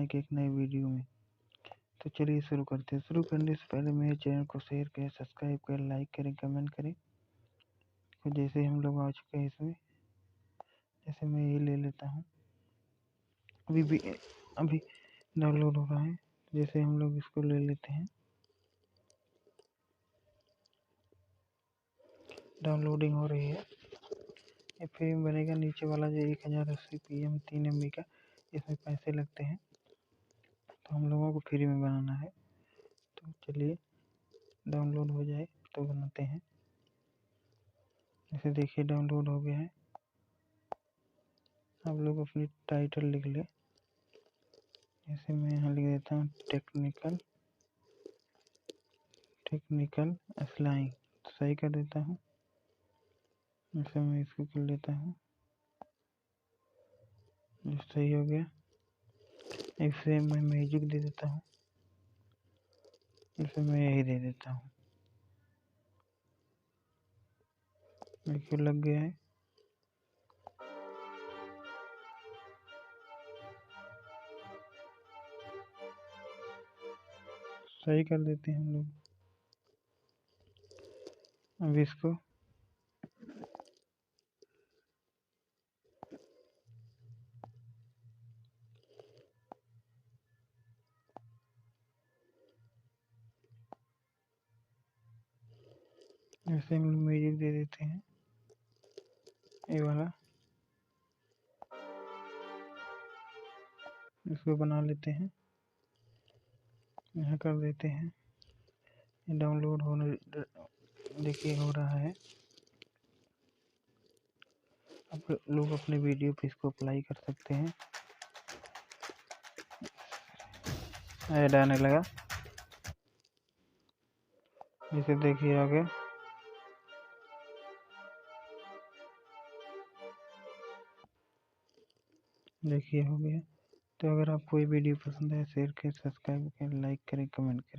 एक एक नए वीडियो में। तो चलिए शुरू करते हैं। शुरू करने से पहले मेरे चैनल को शेयर करें, सब्सक्राइब करें, लाइक करें, कमेंट करें। तो जैसे हम लोग आ चुके हैं इसमें, जैसे मैं ये ले लेता हूँ, अभी डाउनलोड हो रहा है। जैसे हम लोग इसको ले लेते हैं, डाउनलोडिंग हो रही है। ये फ्री में बनेगा। नीचे वाला जो 1080 PM 3 MB का, इसमें पैसे लगते हैं, तो हम लोगों को फ्री में बनाना है। तो चलिए डाउनलोड हो जाए तो बनाते हैं। जैसे देखिए डाउनलोड हो गया है। आप लोग अपनी टाइटल लिख ले। जैसे मैं यहाँ लिख देता हूँ टेक्निकल असलाई, तो सही कर देता हूँ। जैसे मैं इसको कर लेता हूँ, सही हो गया। इसे मैं म्यूजिक दे देता हूँ, इसे मैं यही दे देता हूँ। देखिए लग गया है। सही कर देते हैं हम लोग। अब इसको ऐसे हम लोग म्यूजिक दे देते हैं, ये वाला। इसको बना लेते हैं, यहाँ कर देते हैं। डाउनलोड होने देखिए हो रहा है। आप लोग अपने वीडियो पे इसको अप्लाई कर सकते हैं। ऐड आने लगा, जैसे देखिए आगे। देखिए हो गया। तो अगर आपको ये वीडियो पसंद है, शेयर करें, सब्सक्राइब करें, लाइक करें, कमेंट करें।